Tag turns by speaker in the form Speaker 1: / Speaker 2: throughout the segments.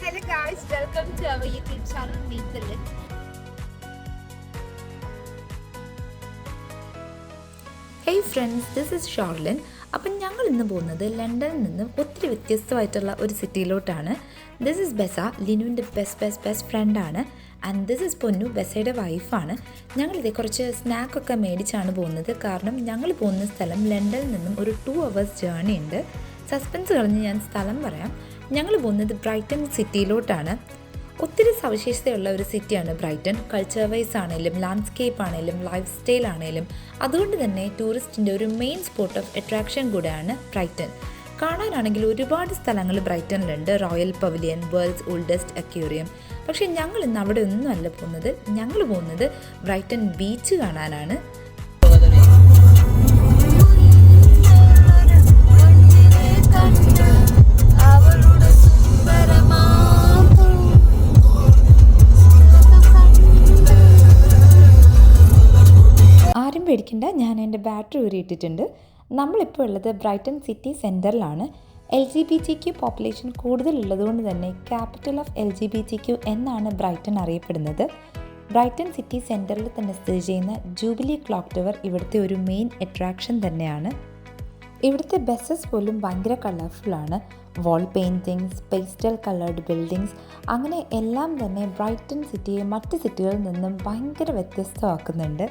Speaker 1: Hello guys, welcome to our YouTube channel Meet the Lit. Hey friends, this is Charlene. അപ്പം ഞങ്ങൾ ഇന്ന് പോകുന്നത് ലണ്ടനിൽ നിന്നും ഒത്തിരി വ്യത്യസ്തമായിട്ടുള്ള ഒരു സിറ്റിയിലോട്ടാണ്. ദിസ് ഇസ് ബെസ, ലിനുവിൻ്റെ ബെസ്റ്റ് ഫ്രണ്ടാണ്. ആൻഡ് ദിസ് ഇസ് പൊന്നു, ബെസയുടെ വൈഫാണ്. ഞങ്ങളിതേ കുറച്ച് സ്നാക്കൊക്കെ മേടിച്ചാണ് പോകുന്നത്. കാരണം ഞങ്ങൾ പോകുന്ന സ്ഥലം ലണ്ടനിൽ നിന്നും ഒരു 2 hours ജേർണി ഉണ്ട്. സസ്പെൻസ് കളഞ്ഞ് ഞാൻ സ്ഥലം പറയാം. ഞങ്ങൾ പോകുന്നത് ബ്രൈറ്റൺ സിറ്റിയിലോട്ടാണ്. ഒത്തിരി സവിശേഷതയുള്ള ഒരു സിറ്റിയാണ് ബ്രൈറ്റൺ. കൾച്ചർ വൈസ് ആണെങ്കിലും ലാൻഡ്സ്കേപ്പ് ആണെങ്കിലും ലൈഫ് സ്റ്റൈൽ ആണെങ്കിലും അതുകൊണ്ട് തന്നെ ടൂറിസ്റ്റിൻ്റെ ഒരു മെയിൻ സ്പോട്ട് ഓഫ് അട്രാക്ഷൻ കൂടെയാണ് ബ്രൈറ്റൺ. കാണാനാണെങ്കിൽ ഒരുപാട് സ്ഥലങ്ങൾ ബ്രൈറ്റണിലുണ്ട്. Royal pavilion, world's oldest aquarium. പക്ഷേ ഞങ്ങൾ ഇന്ന് അവിടെ ഒന്നുമല്ല പോകുന്നത്. ഞങ്ങൾ പോകുന്നത് ബ്രൈറ്റൺ ബീച്ച് കാണാനാണ്. ആരും പേടിക്കണ്ട, ഞാൻ എൻ്റെ ബാറ്ററി ഊരിയിട്ടിട്ടുണ്ട്. നമ്മളിപ്പോൾ ഉള്ളത് ബ്രൈറ്റൺ സിറ്റി സെൻറ്ററിലാണ്. LGBTQ പോപ്പുലേഷൻ കൂടുതലുള്ളതുകൊണ്ട് തന്നെ ക്യാപിറ്റൽ ഓഫ് LGBTQ എന്നാണ് ബ്രൈറ്റൺ അറിയപ്പെടുന്നത്. ബ്രൈറ്റൺ സിറ്റി സെൻറ്ററിൽ തന്നെ സ്ഥിതി ചെയ്യുന്ന ജൂബിലി ക്ലോക്ക് ടവർ ഇവിടുത്തെ ഒരു മെയിൻ അട്രാക്ഷൻ തന്നെയാണ്. ഇവിടുത്തെ ബസ്സസ് പോലും ഭയങ്കര കളർഫുള്ളാണ്. വാൾ പെയിൻറ്റിങ്സ്, പേസ്റ്റൽ കളേർഡ് ബിൽഡിങ്സ്, അങ്ങനെ എല്ലാം തന്നെ ബ്രൈറ്റൺ സിറ്റിയെ മറ്റ് സിറ്റികളിൽ നിന്നും ഭയങ്കര വ്യത്യസ്തമാക്കുന്നുണ്ട്.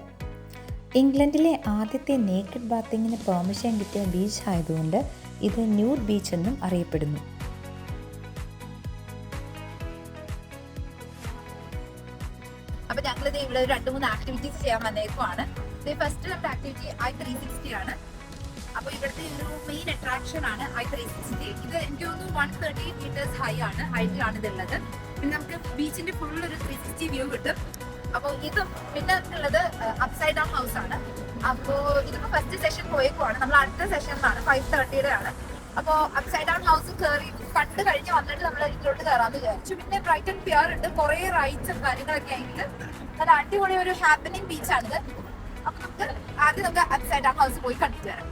Speaker 1: ഇംഗ്ലണ്ടിലെ ആദ്യത്തെ നേക്കഡ് ബാത്തിങ്ങിന് പെർമിഷൻ കിട്ടിയ ബീച്ച് ആയതുകൊണ്ട് ഇത് ന്യൂഡ് ബീച്ച് എന്നും അറിയപ്പെടുന്നു. അപ്പോൾ ഞങ്ങളിത് ഇവിടെ 2-3 ആക്ടിവിറ്റീസ് ചെയ്യാൻ വന്നേക്കുവാണ്. ഫസ്റ്റ് നമ്മുടെ ആക്ടിവിറ്റി I360 ആണ്. അപ്പോൾ ഇവിടുത്തെ ഒരു മെയിൻ അട്രാക്ഷൻ ആണ് I360. ഇത് എനിക്ക് തോന്നുന്നു 130 meters ഹൈ ആണ്, ഹൈറ്റിലാണ് ഇതുള്ളത്. പിന്നെ നമുക്ക് ബീച്ചിന്റെ ഫുൾ ഒരു 360 വ്യൂ കിട്ടും. അപ്പോൾ ഇതും പിന്നെ ഉള്ളത് അപ്സൈഡ് ഡൗൺ ഹൗസ് ആണ്. അപ്പോൾ ഇതിപ്പോൾ ഫസ്റ്റ് സെഷൻ പോയേക്കുവാണ്. നമ്മൾ അടുത്ത സെഷനിലാണ് 5:30 ആണ്. അപ്പോൾ അപ്സൈഡ് ഡൗൺ ഹൗസ് കയറി കണ്ട് കഴിഞ്ഞ് വന്നിട്ട് നമ്മൾ ഇതിലോട്ട് കയറാമെന്ന് വിചാരിച്ചു. പിന്നെ ബ്രൈറ്റൺ പിയർ ഉണ്ട്, കുറേ റൈഡ്സും കാര്യങ്ങളൊക്കെ ആയിട്ട് നല്ല അടിപൊളി ഒരു ഹാപ്പനിങ് ബീച്ചാണിത്. അപ്പോൾ നമുക്ക് അപ്സൈഡ് ഡൗൺ ഹൗസ് പോയി കണ്ടിട്ട് വരാം.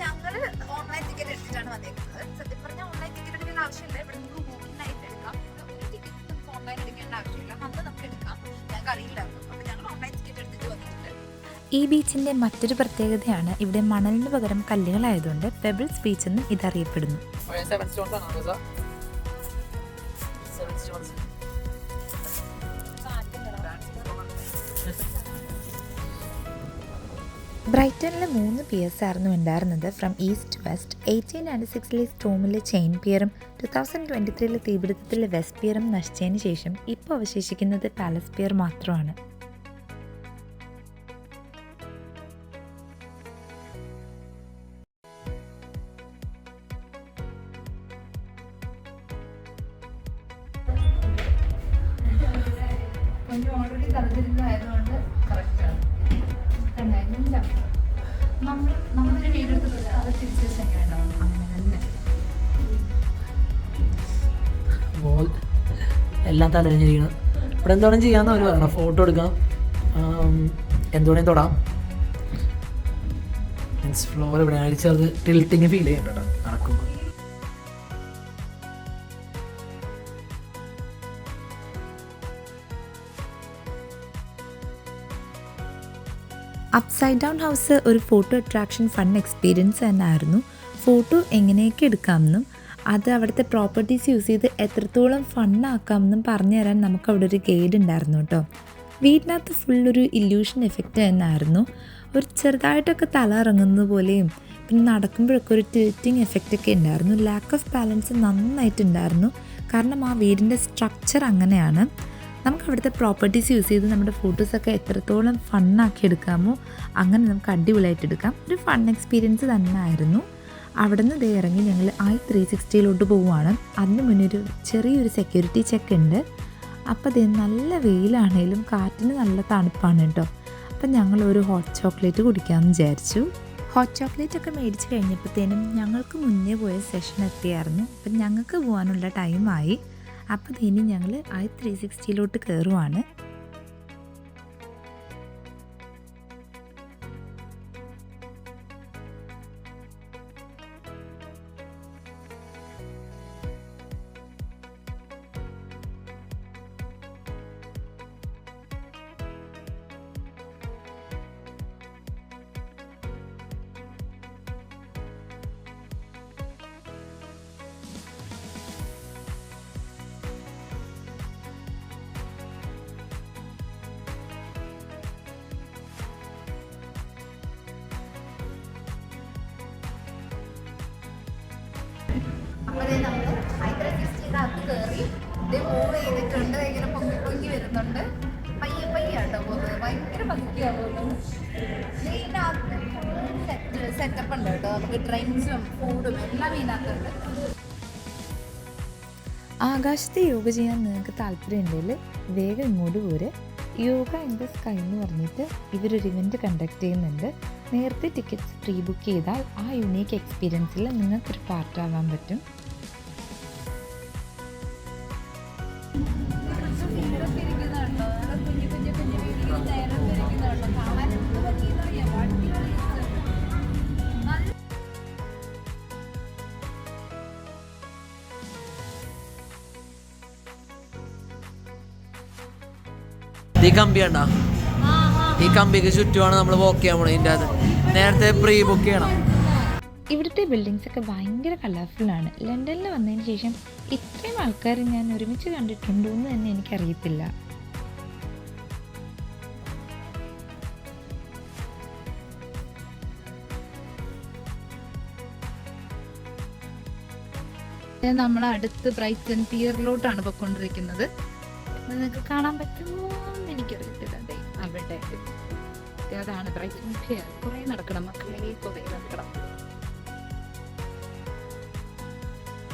Speaker 1: ഞങ്ങൾ ഓൺലൈൻ ടിക്കറ്റ് എടുത്തിട്ടാണ് വന്നേക്കുന്നത്. സത്യം പറഞ്ഞാൽ ഓൺലൈൻ ടിക്കറ്റ് എടുക്കേണ്ട ആവശ്യമില്ല. ഇവിടെ നമുക്ക് ബുക്കിംഗ് എടുക്കാം. ഒരു ടിക്കറ്റ് നമുക്ക് ഓൺലൈൻ എടുക്കേണ്ട ആവശ്യമില്ല. അന്ന് നമുക്ക് എടുക്കാം. ഞങ്ങൾക്ക് അറിയില്ലായിരുന്നു. അപ്പോൾ ഞങ്ങൾ ഓൺലൈൻ ടിക്കറ്റ് എടുത്തിട്ട് വന്നിട്ടുണ്ട്. ഈ ബീച്ചിൻ്റെ മറ്റൊരു പ്രത്യേകതയാണ് ഇവിടെ മണലിന് പകരം കല്ലുകളായതുകൊണ്ട് പെബിൾസ് ബീച്ച് എന്നും ഇതറിയപ്പെടുന്നു. ബ്രൈറ്റണിൽ 3 പിയേഴ്സ് ആയിരുന്നു ഉണ്ടായിരുന്നത്, ഫ്രം ഈസ്റ്റ് ടു വെസ്റ്റ്. 1896 സ്റ്റോമിലെ ചെയിൻ പിയറും 2023 തീപിടുത്തത്തിലെ വെസ്റ്റ് പിയറും നശിച്ചതിന് ശേഷം ഇപ്പോൾ അവശേഷിക്കുന്നത് പാലസ് പിയർ മാത്രമാണ്. ഓൾറെഡി തലതിരുന്നതായതുകൊണ്ട് കറക്റ്റാണ്. നമ്മളൊരു വീഡിയോ എടുത്തിട്ട് അത് തിരിച്ചു വെച്ചാൽ അങ്ങനെ തന്നെ
Speaker 2: എല്ലാം തലഞ്ഞിരിക്കണം. ഇവിടെ എന്തോണം ചെയ്യാന്ന് അവർ പറഞ്ഞു. ഫോട്ടോ എടുക്കാം, എന്തോണേം തൊടാം. മീൻസ് ഫ്ലോർ ഇവിടെ അടിച്ചത് ടിൽറ്റിങ് ഫീൽ ചെയ്യട്ടോ നടക്കുമ്പോൾ.
Speaker 1: അപ്സൈഡ് ഡൗൺ ഹൗസ് ഒരു ഫോട്ടോ അട്രാക്ഷൻ ഫൺ എക്സ്പീരിയൻസ് തന്നെയായിരുന്നു. ഫോട്ടോ എങ്ങനെയൊക്കെ എടുക്കാമെന്നും അത് അവിടുത്തെ പ്രോപ്പർട്ടീസ് യൂസ് ചെയ്ത് എത്രത്തോളം ഫണ്ണാക്കാമെന്നും പറഞ്ഞു തരാൻ നമുക്ക് അവിടെ ഒരു ഗൈഡ് ഉണ്ടായിരുന്നു കേട്ടോ. വീടിനകത്ത് ഫുള്ളൊരു ഇല്യൂഷൻ എഫക്റ്റ് തന്നെയായിരുന്നു. ഒരു ചെറുതായിട്ടൊക്കെ തല ഇറങ്ങുന്നത് പോലെയും പിന്നെ നടക്കുമ്പോഴൊക്കെ ഒരു ടിൽറ്റിങ് എഫക്റ്റൊക്കെ ഉണ്ടായിരുന്നു. ലാക്ക് ഓഫ് ബാലൻസ് നന്നായിട്ടുണ്ടായിരുന്നു. കാരണം ആ വീടിൻ്റെ സ്ട്രക്ചർ അങ്ങനെയാണ്. നമുക്ക് അവിടുത്തെ പ്രോപ്പർട്ടീസ് യൂസ് ചെയ്ത് നമ്മുടെ ഫോട്ടോസൊക്കെ എത്രത്തോളം ഫണ്ണാക്കി എടുക്കാമോ അങ്ങനെ നമുക്ക് അടിപൊളിയായിട്ട് എടുക്കാം. ഒരു ഫൺ എക്സ്പീരിയൻസ് തന്നെ ആയിരുന്നു. അവിടെ നിന്ന് ഇറങ്ങി ഞങ്ങൾ I360 പോവുകയാണ്. അതിന് മുന്നേ ഒരു ചെറിയൊരു സെക്യൂരിറ്റി ചെക്ക് ഉണ്ട്. അപ്പോൾ നല്ല വെയിലാണെങ്കിലും കാറ്റിന് നല്ല തണുപ്പാണ് കേട്ടോ. അപ്പം ഞങ്ങൾ ഒരു ഹോട്ട് ചോക്ലേറ്റ് കുടിക്കാമെന്ന് വിചാരിച്ചു. ഹോട്ട് ചോക്ലേറ്റ് ഒക്കെ മേടിച്ച് കഴിഞ്ഞപ്പോഴത്തേനും ഞങ്ങൾക്ക് മുന്നേ പോയ സെഷൻ എത്തിയായിരുന്നു. അപ്പം ഞങ്ങൾക്ക് പോകാനുള്ള ടൈമായി. അപ്പോൾ ഇനി ഞങ്ങൾ I360 കയറുവാണ്. അപ്പോൾ നമ്മൾ I360 കയറി മൂവ് ചെയ്തിട്ടുണ്ട്. ഇങ്ങനെ പൊങ്ങി വരുന്നുണ്ട്. പയ്യെ കേട്ടോ പോകുന്നത്. ഭയങ്കര ഭംഗിയാവുന്നു. ഇതിനകത്ത് സെറ്റപ്പ് ഉണ്ട് കേട്ടോ. നമുക്ക് ഡ്രിങ്ക്സും ഫുഡും എല്ലാം ഇതിനകത്തുണ്ട്. ആകാശത്ത് യോഗ ചെയ്യാൻ നിങ്ങൾക്ക് താല്പര്യമുണ്ടെങ്കിൽ വേഗം ഇങ്ങോട്ട് പോര്. യോഗ ഇൻ ദ സ്കൈ എന്ന് പറഞ്ഞിട്ട് ഇവരൊരു ഇവൻറ്റ് കണ്ടക്ട് ചെയ്യുന്നുണ്ട്. നേരത്തെ ടിക്കറ്റ്സ് പ്രീ ബുക്ക് ചെയ്താൽ ആ യുണീക്ക് എക്സ്പീരിയൻസിൽ നിങ്ങൾക്കൊരു പാർട്ടാവാൻ പറ്റും.
Speaker 2: ഈ കമ്പി കണ്ടാ? ഈ കമ്പിക്ക് ചുറ്റുമാണ് നമ്മൾ വോക്ക് ചെയ്യാൻ പോണത്. ഇതിൻ്റെ അത് നേരത്തെ പ്രീ ബുക്ക് ചെയ്യണം.
Speaker 1: ഇവിടുത്തെ ബിൽഡിങ്സ് ഒക്കെ ഭയങ്കര കളർഫുള്ളാണ്. ലണ്ടനിൽ വന്നതിന് ശേഷം ഇത്രയും ആൾക്കാർ ഞാൻ ഒരുമിച്ച് കണ്ടിട്ടുണ്ടോ എന്ന് തന്നെ എനിക്കറിയത്തില്ല. നമ്മൾ അടുത്ത് ബ്രൈറ്റൺ പിയറിലോട്ടാണ് പോയിക്കൊണ്ടിരിക്കുന്നത്. നിങ്ങൾക്ക് കാണാൻ പറ്റുമോ എന്ന് എനിക്കറിയത്തില്ല. അവിടെ അതാണ് ബ്രൈറ്റൺ പിയർ. കുറേ നടക്കണം മക്കളെ, കുറേ നടക്കണം.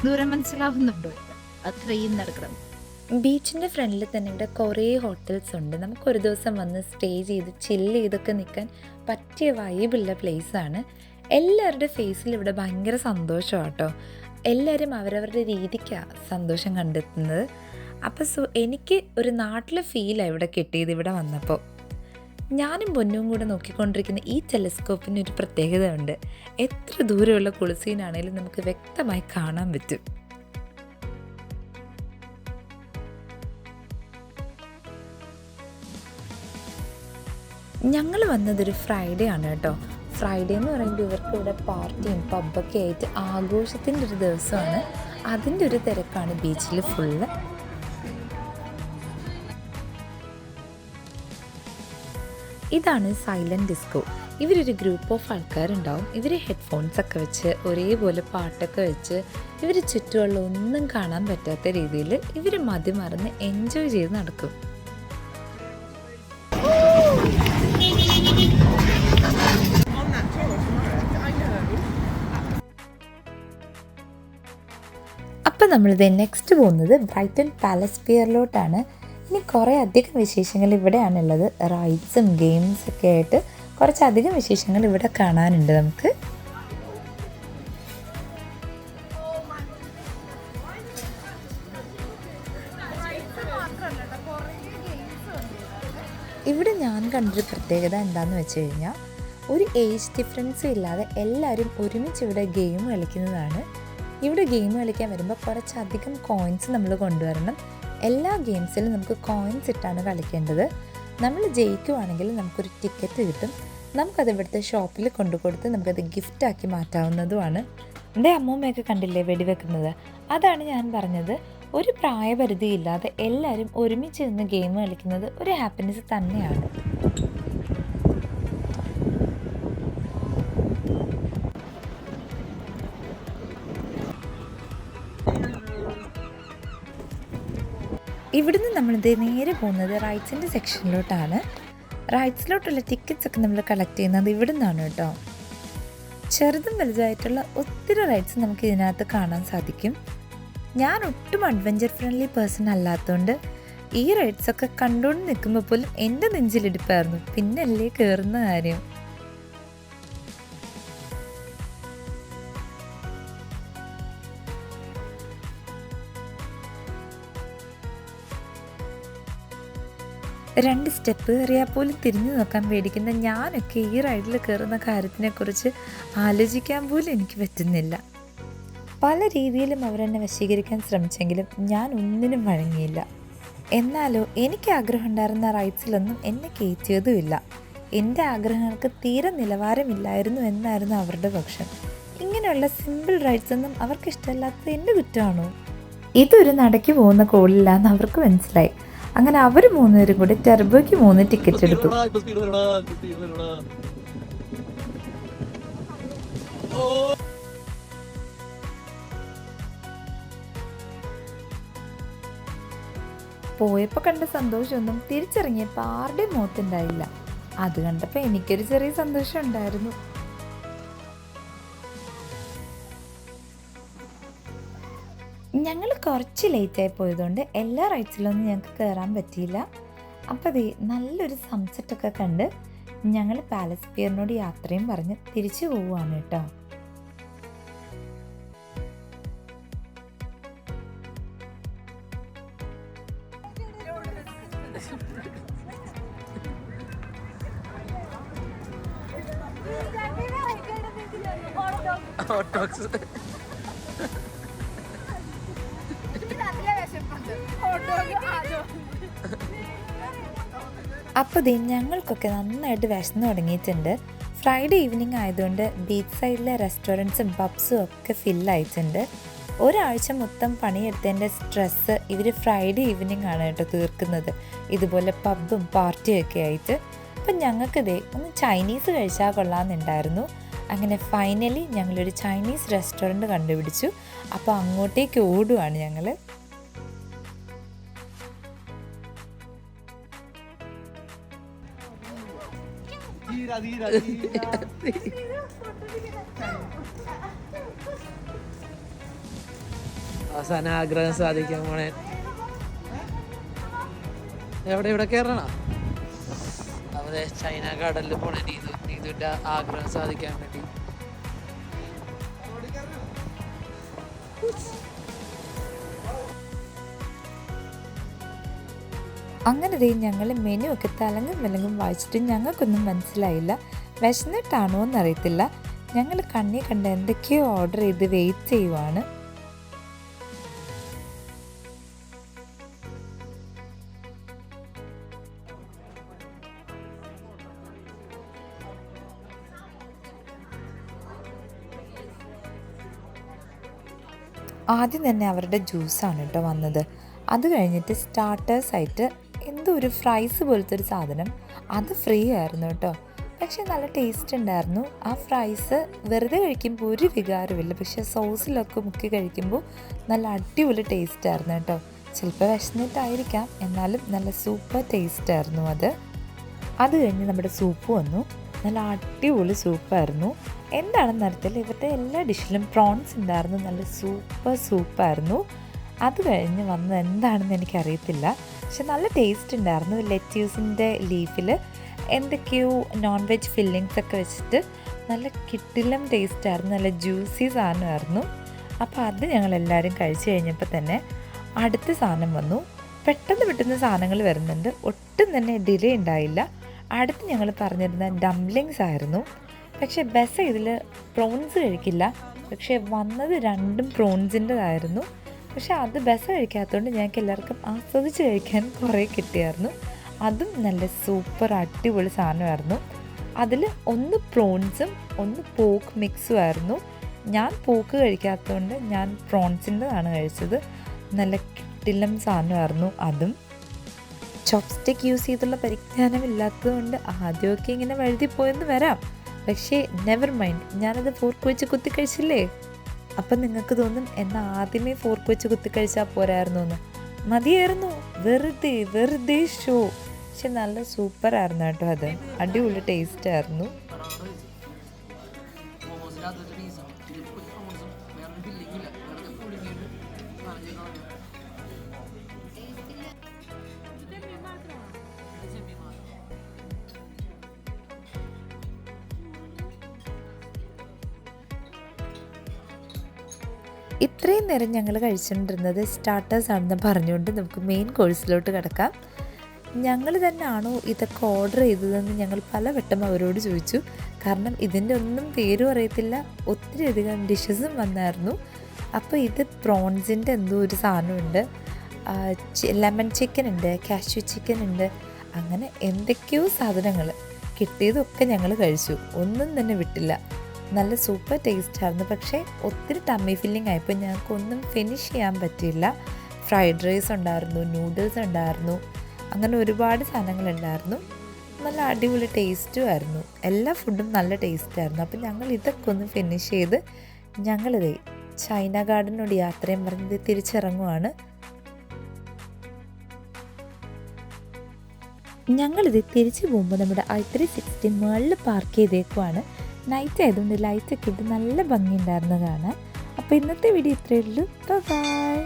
Speaker 1: ദൂരം മനസ്സിലാവുന്നുണ്ടോ? അത്രയും നടക്കണം. ബീച്ചിൻ്റെ ഫ്രണ്ടിൽ തന്നെ ഇവിടെ കുറേ ഹോട്ടൽസ് ഉണ്ട്. നമുക്കൊരു ദിവസം വന്ന് സ്റ്റേ ചെയ്ത് ചില്ല് ചെയ്തൊക്കെ നിൽക്കാൻ പറ്റിയ വൈബുള്ള പ്ലേസാണ്. എല്ലാവരുടെ ഫേസിൽ ഇവിടെ ഭയങ്കര സന്തോഷമാണ് കേട്ടോ. എല്ലാവരും അവരവരുടെ രീതിക്കാണ് സന്തോഷം കണ്ടെത്തുന്നത്. അപ്പോൾ എനിക്ക് ഒരു നാട്ടിലെ ഫീലാണ് ഇവിടെ കിട്ടിയത് ഇവിടെ വന്നപ്പോൾ. ഞാനും പൊന്നും കൂടെ നോക്കിക്കൊണ്ടിരിക്കുന്ന ഈ ടെലിസ്കോപ്പിന് ഒരു പ്രത്യേകത ഉണ്ട്. എത്ര ദൂരമുള്ള കുളിസീനാണെങ്കിലും നമുക്ക് വ്യക്തമായി കാണാൻ പറ്റും. ഞങ്ങൾ വന്നതൊരു ഫ്രൈഡേ ആണ് കേട്ടോ. ഫ്രൈഡേ എന്ന് പറയുമ്പോൾ ഇവർക്ക് ഇവിടെ പാർട്ടിയും പബ്ബൊക്കെ ആയിട്ട് ആഘോഷത്തിൻ്റെ ഒരു ദിവസമാണ്. അതിൻ്റെ ഒരു തിരക്കാണ് ബീച്ചിൽ ഫുള്ള്. ഇതാണ് സൈലൻറ്റ് ഡിസ്കോ. ഇവരൊരു ഗ്രൂപ്പ് ഓഫ് ആൾക്കാരുണ്ടാവും. ഇവർ ഹെഡ്ഫോൺസൊക്കെ വെച്ച് ഒരേപോലെ പാട്ടൊക്കെ വെച്ച് ഇവർ ചുറ്റുമുള്ള ഒന്നും കാണാൻ പറ്റാത്ത രീതിയിൽ ഇവർ മതിമറന്ന് എൻജോയ് ചെയ്ത് നടക്കും. അപ്പം നമ്മളിത് നെക്സ്റ്റ് പോകുന്നത് ബ്രൈറ്റൺ പാലസ് പിയറിലോട്ടാണ്. ഇനി കുറേ അധികം വിശേഷങ്ങൾ ഇവിടെയാണുള്ളത്. റൈഡ്സും ഗെയിംസൊക്കെ ആയിട്ട് കുറച്ചധികം വിശേഷങ്ങൾ ഇവിടെ കാണാനുണ്ട് നമുക്ക്. ഇവിടെ ഞാൻ കണ്ടൊരു പ്രത്യേകത എന്താണെന്ന് വെച്ച് കഴിഞ്ഞാൽ ഒരു ഏജ് ഡിഫറൻസും ഇല്ലാതെ എല്ലാവരും ഒരുമിച്ച് ഇവിടെ ഗെയിം കളിക്കുന്നതാണ്. ഇവിടെ ഗെയിം കളിക്കാൻ വരുമ്പോൾ കുറച്ചധികം കോയിൻസ് നമ്മൾ കൊണ്ടുവരണം. എല്ലാ ഗെയിംസിലും നമുക്ക് കോയിൻസ് ഇട്ടാണ് കളിക്കേണ്ടത്. നമ്മൾ ജയിക്കുവാണെങ്കിൽ നമുക്കൊരു ടിക്കറ്റ് കിട്ടും. നമുക്കത് ഇവിടുത്തെ ഷോപ്പിൽ കൊണ്ടുകൊടുത്ത് നമുക്കത് ഗിഫ്റ്റാക്കി മാറ്റാവുന്നതുമാണ്. എൻ്റെ അമ്മൂമ്മയൊക്കെ കണ്ടില്ലേ വെടിവെക്കുന്നത്? അതാണ് ഞാൻ പറഞ്ഞത്. ഒരു പ്രായപരിധി ഇല്ലാതെ എല്ലാവരും ഒരുമിച്ച് നിന്ന് ഗെയിം കളിക്കുന്നത് ഒരു ഹാപ്പിനെസ് തന്നെയാണ്. ഇവിടുന്ന് നമ്മളിത് നേരെ പോകുന്നത് റൈറ്റ്സിൻ്റെ സെക്ഷനിലോട്ടാണ്. റൈറ്റ്സിലോട്ടുള്ള ടിക്കറ്റ്സ് ഒക്കെ നമ്മൾ കളക്ട് ചെയ്യുന്നത് ഇവിടെ നിന്നാണ് കേട്ടോ. ചെറുതും വലുതായിട്ടുള്ള ഒത്തിരി റൈഡ്സ് നമുക്ക് ഇതിനകത്ത് കാണാൻ സാധിക്കും. ഞാൻ ഒട്ടും അഡ്വഞ്ചർ ഫ്രണ്ട്ലി പേഴ്സൺ അല്ലാത്തതുകൊണ്ട് ഈ റൈഡ്സൊക്കെ കണ്ടുകൊണ്ട് നിൽക്കുമ്പോൾ പോലും എൻ്റെ നെഞ്ചിലിടിപ്പായിരുന്നു, പിന്നല്ലേ കയറുന്ന കാര്യം. രണ്ട് സ്റ്റെപ്പ് കയറിയാൽ പോലും തിരിഞ്ഞു നോക്കാൻ പേടിക്കുന്ന ഞാനൊക്കെ ഈ റൈഡിൽ കയറുന്ന കാര്യത്തിനെക്കുറിച്ച് ആലോചിക്കാൻ പോലും എനിക്ക് പറ്റുന്നില്ല. പല രീതിയിലും അവരെന്നെ വശീകരിക്കാൻ ശ്രമിച്ചെങ്കിലും ഞാൻ ഒന്നിനും വഴങ്ങിയില്ല. എന്നാലോ എനിക്ക് ആഗ്രഹം ഉണ്ടായിരുന്ന റൈഡ്സിലൊന്നും എന്നെ കയറ്റിയതുമില്ല. എൻ്റെ ആഗ്രഹങ്ങൾക്ക് തീരെ നിലവാരമില്ലായിരുന്നു എന്നായിരുന്നു അവരുടെ പക്ഷം. ഇങ്ങനെയുള്ള സിമ്പിൾ റൈഡ്സ് ഒന്നും അവർക്ക് ഇഷ്ടമല്ലാത്തത് എൻ്റെ കുറ്റമാണോ? ഇതൊരു നടക്ക് പോകുന്ന കോളില്ലാന്ന് അവർക്ക് മനസ്സിലായി. അങ്ങനെ അവർ 3 പേരും കൂടി ടെർബോയ്ക്ക് 3 ടിക്കറ്റ് എടുത്തു. പോയപ്പോൾ കണ്ട സന്തോഷമൊന്നും തിരിച്ചിറങ്ങിയപ്പോൾ ആരുടെയും മുഖത്തുണ്ടായില്ല. അത് കണ്ടപ്പോൾ എനിക്കൊരു ചെറിയ സന്തോഷം ഉണ്ടായിരുന്നു. ഞങ്ങൾ കുറച്ച് ലേറ്റായി പോയതുകൊണ്ട് എല്ലാ റൈഡ്സിലൊന്നും ഞങ്ങൾക്ക് കയറാൻ പറ്റിയില്ല. അപ്പോൾ അതേ നല്ലൊരു സൺസെറ്റൊക്കെ കണ്ട് ഞങ്ങൾ പാലസ് പിയറിനോട് യാത്രയും പറഞ്ഞ് തിരിച്ചു പോവുകയാണ് കേട്ടോ. അപ്പോൾ ദേ ഞങ്ങൾക്കൊക്കെ നന്നായിട്ട് വിശന്ന് തുടങ്ങിയിട്ടുണ്ട്. ഫ്രൈഡേ ഈവനിങ് ആയതുകൊണ്ട് ബീച്ച് സൈഡിലെ റെസ്റ്റോറൻറ്റ്സും പബ്സും ഒക്കെ ഫില്ലായിട്ടുണ്ട്. ഒരാഴ്ച മൊത്തം പണിയെടുത്തതിൻ്റെ സ്ട്രെസ്സ് ഇവർ ഫ്രൈഡേ ഈവനിങ് ആണ് കേട്ടോ തീർക്കുന്നത്, ഇതുപോലെ പബ്ബും പാർട്ടിയും ഒക്കെ ആയിട്ട്. അപ്പം ഞങ്ങൾക്കിതേ ഒന്ന് ചൈനീസ് കഴിച്ചാൽ കൊള്ളാമെന്നുണ്ടായിരുന്നു. അങ്ങനെ ഫൈനലി ഞങ്ങളൊരു ചൈനീസ് റെസ്റ്റോറൻറ്റ് കണ്ടുപിടിച്ചു. അപ്പോൾ അങ്ങോട്ടേക്ക് ഓടുകയാണ് ഞങ്ങൾ.
Speaker 2: അവസാന ആഗ്രഹം സാധിക്കാൻ പോണേ. ഇവിടെ കയറണ അവിടെ ചൈന കടലിൽ പോണേ നീതുവിന്റെ ആഗ്രഹം സാധിക്കാൻ വേണ്ടി.
Speaker 1: അങ്ങനെ ദേ ഞങ്ങൾ മെനു ഒക്കെ തലങ്ങും വിലങ്ങും വായിച്ചിട്ട് ഞങ്ങൾക്കൊന്നും മനസ്സിലായില്ല. വിശന്നിട്ടാണോ എന്നറിയത്തില്ല. ഞങ്ങൾ കണ്ണി കണ്ട എന്തൊക്കെയോ ഓർഡർ ചെയ്ത് വെയിറ്റ് ചെയ്യുവാണ്. ആദ്യം തന്നെ അവരുടെ ജ്യൂസാണ് കേട്ടോ വന്നത്. അത് കഴിഞ്ഞിട്ട് സ്റ്റാർട്ടേഴ്സായിട്ട് എന്തോ ഒരു ഫ്രൈസ് പോലത്തെ ഒരു സാധനം, അത് ഫ്രീ ആയിരുന്നു കേട്ടോ. പക്ഷേ നല്ല ടേസ്റ്റ് ഉണ്ടായിരുന്നു. ആ ഫ്രൈസ് വെറുതെ കഴിക്കുമ്പോൾ ഒരു വികാരമില്ല, പക്ഷേ സോസിലൊക്കെ മുക്കി കഴിക്കുമ്പോൾ നല്ല അടിപൊളി ടേസ്റ്റ് ആയിരുന്നു കേട്ടോ. ചിലപ്പോൾ വിശന്നിട്ടായിരിക്കാം, എന്നാലും നല്ല സൂപ്പർ ടേസ്റ്റ് ആയിരുന്നു അത്. അത് കഴിഞ്ഞ് നമ്മുടെ സൂപ്പ് വന്നു. നല്ല അടിപൊളി സൂപ്പായിരുന്നു. എന്താണെന്ന് അറിയത്തില്ല, ഇവരുടെ എല്ലാ ഡിഷിലും പ്രോൺസ് ഉണ്ടായിരുന്നു. നല്ല സൂപ്പർ സൂപ്പായിരുന്നു. അത് കഴിഞ്ഞ് വന്നത് എന്താണെന്ന് എനിക്കറിയത്തില്ല, പക്ഷെ നല്ല ടേസ്റ്റ് ഉണ്ടായിരുന്നു. ലെറ്റ്യൂസിൻ്റെ ലീഫിൽ എന്തൊക്കെയോ നോൺ വെജ് ഫില്ലിങ്സ് ഒക്കെ വെച്ചിട്ട് നല്ല കിടിലം ടേസ്റ്റായിരുന്നു. നല്ല ജ്യൂസി സാധനമായിരുന്നു. അപ്പോൾ അത് ഞങ്ങളെല്ലാവരും കഴിച്ച് കഴിഞ്ഞപ്പോൾ തന്നെ അടുത്ത സാധനം വന്നു. പെട്ടെന്ന് സാധനങ്ങൾ വരുന്നുണ്ട്, ഒട്ടും തന്നെ ഡിലേ ഉണ്ടായില്ല. അടുത്ത് ഞങ്ങൾ പറഞ്ഞിരുന്ന ഡംപ്ലിങ്സ് ആയിരുന്നു. പക്ഷേ ബെസ ഇതിൽ പ്രോൺസ് കഴിക്കില്ല, പക്ഷേ വന്നത് രണ്ടും പ്രോൺസിൻ്റെതായിരുന്നു. പക്ഷേ അത് ബെസ കഴിക്കാത്തതുകൊണ്ട് ഞങ്ങൾക്ക് എല്ലാവർക്കും ആസ്വദിച്ച് കഴിക്കാൻ കുറേ കിട്ടിയായിരുന്നു. അതും നല്ല സൂപ്പർ അടിപൊളി സാധനമായിരുന്നു. അതിൽ ഒന്ന് പ്രോൺസും ഒന്ന് പോക്ക് മിക്സും ആയിരുന്നു. ഞാൻ പോക്ക് കഴിക്കാത്തതുകൊണ്ട് ഞാൻ പ്രോൺസിൻ്റെതാണ് കഴിച്ചത്. നല്ല കിടിലം സാധനമായിരുന്നു അതും. ചോപ്സ്റ്റിക്ക് യൂസ് ചെയ്തുള്ള പരിജ്ഞാനമില്ലാത്തതുകൊണ്ട് ആദ്യമൊക്കെ ഇങ്ങനെ വഴുതിപ്പോയെന്ന് വരാം, പക്ഷേ നെവർ മൈൻഡ്, ഞാനത് ഫോർക്ക് വെച്ച് കുത്തി കഴിച്ചില്ലേ. അപ്പം നിങ്ങൾക്ക് തോന്നും എന്നാൽ ആദ്യമേ ഫോർക്ക് വെച്ച് കുത്തി കഴിച്ചാൽ പോരായിരുന്നു എന്ന്. മതിയായിരുന്നു, വെറുതെ വെറുതെ ഷോ. പക്ഷെ നല്ല സൂപ്പറായിരുന്നു കേട്ടോ, അത് അടിപൊളി ടേസ്റ്റ് ആയിരുന്നു. ഇത്രയും നേരം ഞങ്ങൾ കഴിച്ചുകൊണ്ടിരുന്നത് സ്റ്റാർട്ടേഴ്സ് ആണെന്ന് പറഞ്ഞുകൊണ്ട് നമുക്ക് മെയിൻ കോഴ്സിലോട്ട് കിടക്കാം. ഞങ്ങൾ തന്നെയാണോ ഇതൊക്കെ ഓർഡർ ചെയ്തതെന്ന് ഞങ്ങൾ പലവട്ടം അവരോട് ചോദിച്ചു. കാരണം ഇതിൻ്റെ ഒന്നും പേരും അറിയത്തില്ല, ഒത്തിരി അധികം ഡിഷസും വന്നായിരുന്നു. അപ്പോൾ ഇത് പ്രോൺസിൻ്റെ എന്തോ ഒരു സാധനമുണ്ട്, ലെമൺ ചിക്കൻ ഉണ്ട്, കാഷ്യൂ ചിക്കൻ ഉണ്ട്, അങ്ങനെ എന്തൊക്കെയോ സാധനങ്ങൾ. കിട്ടിയതൊക്കെ ഞങ്ങൾ കഴിച്ചു, ഒന്നും തന്നെ വിട്ടില്ല. നല്ല സൂപ്പർ ടേസ്റ്റ് ആയിരുന്നു. പക്ഷേ ഒത്തിരി ടമ്മി ഫില്ലിംഗ് ആയപ്പോൾ ഞങ്ങൾക്കൊന്നും ഫിനിഷ് ചെയ്യാൻ പറ്റിയില്ല. ഫ്രൈഡ് റൈസ് ഉണ്ടായിരുന്നു, നൂഡിൽസ് ഉണ്ടായിരുന്നു, അങ്ങനെ ഒരുപാട് സാധനങ്ങളുണ്ടായിരുന്നു. നല്ല അടിപൊളി ടേസ്റ്റും ആയിരുന്നു. എല്ലാ ഫുഡും നല്ല ടേസ്റ്റായിരുന്നു. അപ്പോൾ ഞങ്ങൾ ഇതൊക്കെ ഒന്ന് ഫിനിഷ് ചെയ്ത് ഞങ്ങളിതേ ചൈന ഗാർഡനോട് യാത്രയും പറഞ്ഞത് തിരിച്ചിറങ്ങുവാണ്. ഞങ്ങളിത് തിരിച്ചു പോകുമ്പോൾ നമ്മുടെ i360 മുകളിൽ പാർക്ക് ചെയ്തേക്കുവാണ്. നൈറ്റ് ആയതുകൊണ്ട് ലൈറ്റൊക്കെ ഇട്ട് നല്ല ഭംഗിയുണ്ടായിരുന്നു കാണാൻ. അപ്പോൾ ഇന്നത്തെ വീഡിയോ ഇത്രയേ ഉള്ളൂ. ബൈ.